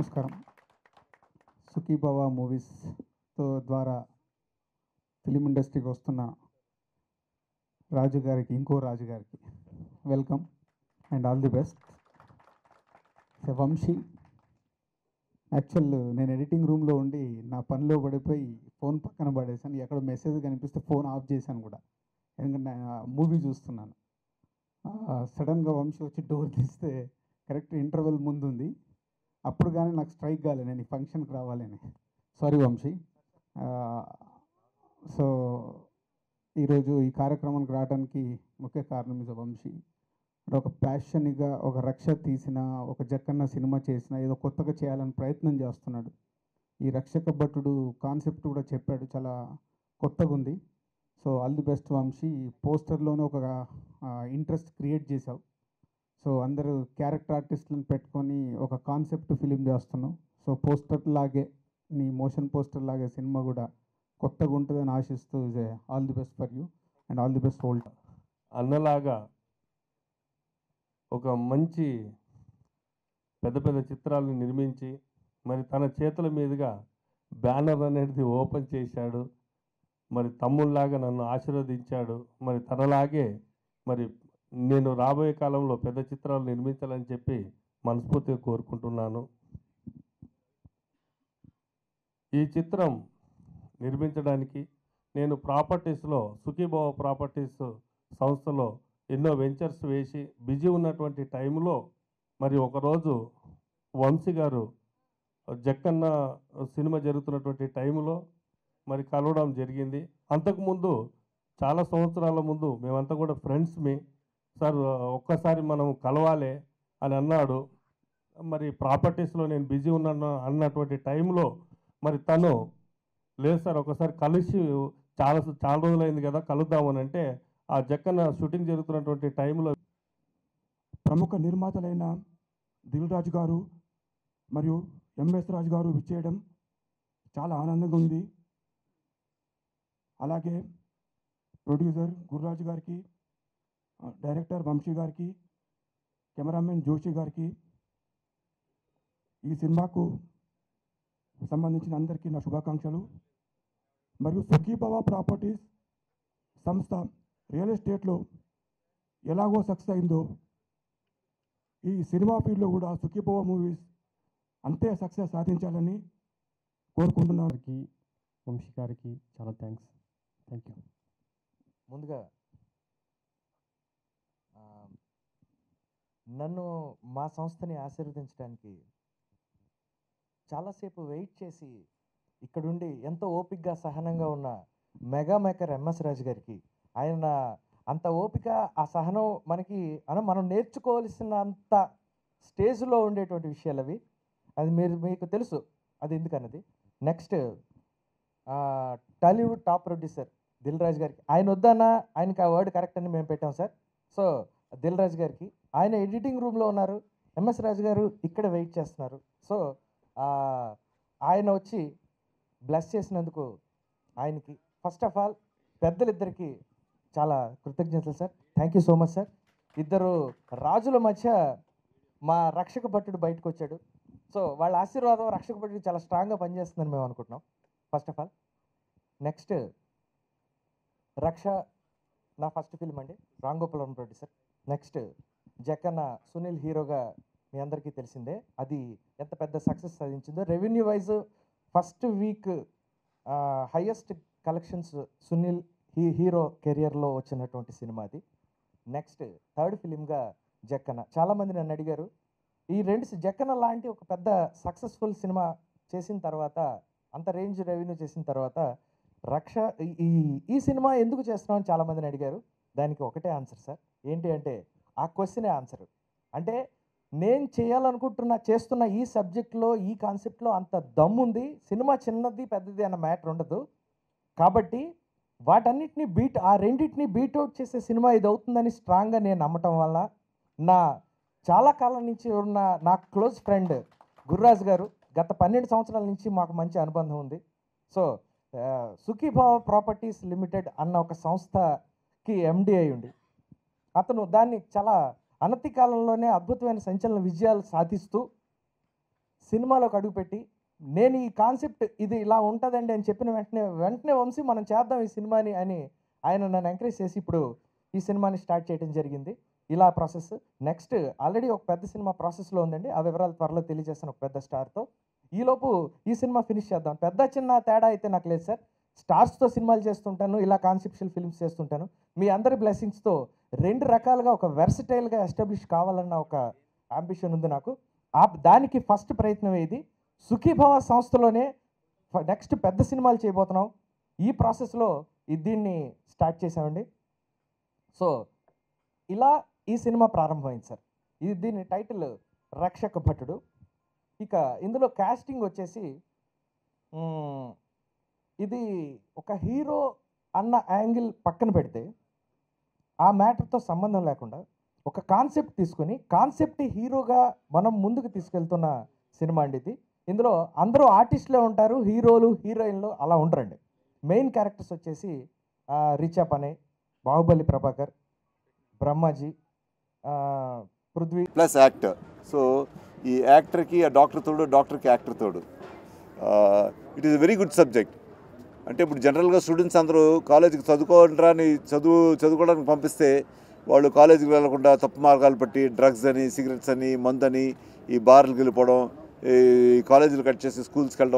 నమస్కారం. సుఖీభవ మూవీస్తో ద్వారా ఫిలిం ఇండస్ట్రీకి వస్తున్న రాజు గారికి, ఇంకో రాజు గారికి welcome and all the best. Vamsi, actual నేను ఎడిటింగ్ రూమ్లో ఉండి నా పనిలో పడిపోయి ఫోన్ పక్కన పడేసాను. ఎక్కడ మెసేజ్ కనిపిస్తే ఫోన్ ఆఫ్ చేశాను కూడా, ఎందుకంటే మూవీ చూస్తున్నాను. సడన్గా వంశీ వచ్చి డోర్ తీస్తే కరెక్ట్ ఇంటర్వెల్ ముందు ఉంది. అప్పుడు కానీ నాకు స్ట్రైక్ కాలేదు నేను ఈ ఫంక్షన్కి రావాలని. సారీ వంశీ. సో ఈరోజు ఈ కార్యక్రమానికి రావడానికి ముఖ్య కారణం ఇది వంశీ. అంటే ఒక ప్యాషన్గా ఒక రక్ష తీసిన, ఒక జక్కన్న సినిమా చేసిన, ఏదో కొత్తగా చేయాలని ప్రయత్నం చేస్తున్నాడు. ఈ రక్షక భటుడు కాన్సెప్ట్ కూడా చెప్పాడు, చాలా కొత్తగా ఉంది. So all the best Vamshi. పోస్టర్లోనే ఒక ఇంట్రెస్ట్ క్రియేట్ చేశావు. సో అందరూ క్యారెక్టర్ ఆర్టిస్టులను పెట్టుకొని ఒక కాన్సెప్ట్ ఫిలిం చేస్తున్నావు. సో పోస్టర్ లాగే, నీ మోషన్ పోస్టర్ లాగే సినిమా కూడా కొత్తగా ఉంటుందని ఆశిస్తూ all the best for you and all the best whole. అన్నలాగా ఒక మంచి పెద్ద పెద్ద చిత్రాలను నిర్మించి మరి తన చేతుల మీదుగా బ్యానర్ అనేది ఓపెన్ చేశాడు. మరి తమ్ముళ్ళలాగా నన్ను ఆశీర్వదించాడు. మరి తనలాగే మరి నేను రాబోయే కాలంలో పెద్ద చిత్రాలు నిర్మించాలని చెప్పి మనస్ఫూర్తిగా కోరుకుంటున్నాను. ఈ చిత్రం నిర్మించడానికి నేను ప్రాపర్టీస్లో, సుఖీభవ ప్రాపర్టీస్ సంస్థలో ఎన్నో వెంచర్స్ వేసి బిజీ ఉన్నటువంటి టైంలో మరి ఒకరోజు వంశీ గారు జక్కన్న సినిమా జరుగుతున్నటువంటి టైంలో మరి కలవడం జరిగింది. అంతకుముందు చాలా సంవత్సరాల ముందు మేమంతా కూడా ఫ్రెండ్స్మి. సార్ ఒక్కసారి మనం కలవాలి అని అన్నాడు. మరి ప్రాపర్టీస్లో నేను బిజీ ఉన్నాను అన్నటువంటి టైంలో మరి తను లేదు సార్ ఒకసారి కలిసి చాలా రోజులైంది కదా కలుద్దామని అంటే, ఆ జక్కన్న షూటింగ్ జరుగుతున్నటువంటి టైంలో ప్రముఖ నిర్మాతలైన దిల్ రాజు గారు మరియు ఎంఎస్ రాజు గారు విచ్చేయడం చాలా ఆనందంగా ఉంది. అలాగే ప్రొడ్యూసర్ గుర్రాజు గారికి, డైరెక్టర్ వంశీ గారికి, కెమెరామెన్ జోషి గారికి, ఈ సినిమాకు సంబంధించిన అందరికీ నా శుభాకాంక్షలు. మరియు సుఖీభవ ప్రాపర్టీస్ సంస్థ రియల్ ఎస్టేట్లో ఎలాగో సక్సెస్ అయిందో ఈ సినిమా ఫీల్డ్లో కూడా సుఖీభవ మూవీస్ అంతే సక్సెస్ సాధించాలని కోరుకుంటున్నాను. వంశీ గారికి చాలా థ్యాంక్స్. Thank you. ముందుగా నన్ను మా సంస్థని ఆశీర్వదించడానికి చాలాసేపు వెయిట్ చేసి ఇక్కడుండి ఎంతో ఓపికగా సహనంగా ఉన్న మెగా మేకర్ ఎంఎస్ రాజు గారికి, ఆయన అంత ఓపిక, ఆ సహనం మనకి మనం నేర్చుకోవాల్సినంత స్టేజ్లో ఉండేటువంటి విషయాలు అవి. అది మీకు తెలుసు అది ఎందుకన్నది. Next Tollywood top producer Dil Raju గారికి, ఆయన వద్దన్నా ఆయనకి ఆ వర్డ్ కరెక్ట్ అని మేము పెట్టాం సార్. సో దిల్ రాజు గారికి, ఆయన ఎడిటింగ్ రూమ్లో ఉన్నారు, ఎంఎస్ రాజు గారు ఇక్కడ వెయిట్ చేస్తున్నారు. సో ఆయన వచ్చి బ్లెస్ చేసినందుకు ఆయనకి ఫస్ట్ ఆఫ్ ఆల్ పెద్దలిద్దరికి చాలా కృతజ్ఞతలు sir. Thank you so much sir. ఇద్దరు రాజుల మధ్య మా రక్షక భటుడు బయటకు వచ్చాడు. సో వాళ్ళ ఆశీర్వాదం రక్షక భటుడు చాలా స్ట్రాంగ్గా పనిచేస్తుందని మేము అనుకుంటున్నాం ఫస్ట్ ఆఫ్ ఆల్. నెక్స్ట్ రక్ష నా ఫస్ట్ ఫిల్మ్ అండి, రామ్ గోపాల్ ప్రొడ్యూసర్. నెక్స్ట్ జక్కన్న సునీల్ హీరోగా మీ అందరికీ తెలిసిందే, అది ఎంత పెద్ద సక్సెస్ సాధించిందో. Revenue wise first week highest collections Sunil hero కెరియర్లో వచ్చినటువంటి సినిమా అది. నెక్స్ట్ థర్డ్ ఫిలింగా జక్కన్న. చాలామంది నన్ను అడిగారు, ఈ రెండు జక్కన్న లాంటి ఒక పెద్ద సక్సెస్ఫుల్ సినిమా చేసిన తర్వాత, అంత రేంజ్ రెవెన్యూ చేసిన తర్వాత రక్ష ఈ సినిమా ఎందుకు చేస్తున్నాం అని చాలామందిని అడిగారు. దానికి ఒకటే ఆన్సర్ సార్. ఏంటి అంటే ఆ క్వశ్చనే ఆన్సర్. అంటే నేను చేస్తున్న ఈ సబ్జెక్ట్లో, ఈ కాన్సెప్ట్లో అంత దమ్ముంది. సినిమా చిన్నది పెద్దది అన్న మ్యాటర్ ఉండదు. కాబట్టి వాటన్నిటిని ఆ రెండింటిని బీట్అవుట్ చేసే సినిమా ఇది అవుతుందని స్ట్రాంగ్గా నేను నమ్మటం వల్ల నా చాలా కాలం నుంచి ఉన్న నా క్లోజ్ ఫ్రెండ్ గుర్రాజు గారు, గత 12 సంవత్సరాల నుంచి మాకు మంచి అనుబంధం ఉంది. సో సుఖీభవ ప్రాపర్టీస్ లిమిటెడ్ అన్న ఒక సంస్థకి ఎండి అయి ఉండి అతను దాన్ని చాలా అనతి కాలంలోనే అద్భుతమైన సంచలన విజయాలు సాధిస్తూ సినిమాలోకి అడుగుపెట్టి నేను ఈ కాన్సెప్ట్ ఇది ఇలా ఉంటుందండి అని చెప్పిన వెంటనే వంశీ మనం చేద్దాం ఈ సినిమాని అని ఆయన నన్ను ఎంకరేజ్ చేసి ఇప్పుడు ఈ సినిమాని స్టార్ట్ చేయడం జరిగింది. ఇలా ప్రాసెస్. నెక్స్ట్ ఆల్రెడీ ఒక పెద్ద సినిమా ప్రాసెస్లో ఉందండి. ఆ వివరాలు త్వరలో తెలియజేస్తాను ఒక పెద్ద స్టార్తో. ఈలోపు ఈ సినిమా ఫినిష్ చేద్దాం. పెద్ద చిన్న తేడా అయితే నాకు లేదు సార్. స్టార్స్తో సినిమాలు చేస్తుంటాను, ఇలా కాన్సెప్షువల్ ఫిల్మ్స్ చేస్తుంటాను. మీ అందరి బ్లెస్సింగ్స్తో 2 రకాలుగా ఒక వెర్సటైల్గా ఎస్టాబ్లిష్ కావాలన్న ఒక అంబిషన్ ఉంది నాకు. దానికి ఫస్ట్ ప్రయత్నం ఇది. సుఖీభవ సంస్థలోనే నెక్స్ట్ పెద్ద సినిమాలు చేయబోతున్నాం. ఈ ప్రాసెస్లో దీన్ని స్టార్ట్ చేసామండి. సో ఇలా ఈ సినిమా ప్రారంభమైంది సార్. దీని టైటిల్ రక్షక భటుడు. ఇక ఇందులో కాస్టింగ్ వచ్చేసి ఇది ఒక హీరో అన్న యాంగిల్ పక్కన పెడితే ఆ మ్యాటర్తో సంబంధం లేకుండా ఒక కాన్సెప్ట్ తీసుకొని కాన్సెప్ట్ హీరోగా మనం ముందుకు తీసుకెళ్తున్న సినిమా అండి ఇది. ఇందులో అందరూ ఆర్టిస్టులే ఉంటారు, హీరోలు హీరోయిన్లు అలా ఉండరండి. మెయిన్ క్యారెక్టర్స్ వచ్చేసి రిచా పనే, Baahubali Prabhakar, Brahmaji, Prithvi plus actor. So ఈ యాక్టర్కి ఆ డాక్టర్ తోడు, డాక్టర్కి యాక్టర్ తోడు. It is a very good subject. అంటే ఇప్పుడు జనరల్గా స్టూడెంట్స్ అందరూ కాలేజీకి చదువుకోవడానికి చదువుకోవడానికి పంపిస్తే వాళ్ళు కాలేజీకి వెళ్ళకుండా తప్పు మార్గాలు పట్టి డ్రగ్స్ అని, సిగరెట్స్ అని, మందని, ఈ బార్లకు వెళ్ళిపోవడం, ఈ కాలేజీలు కట్ చేసి స్కూల్స్కి వెళ్ళడం,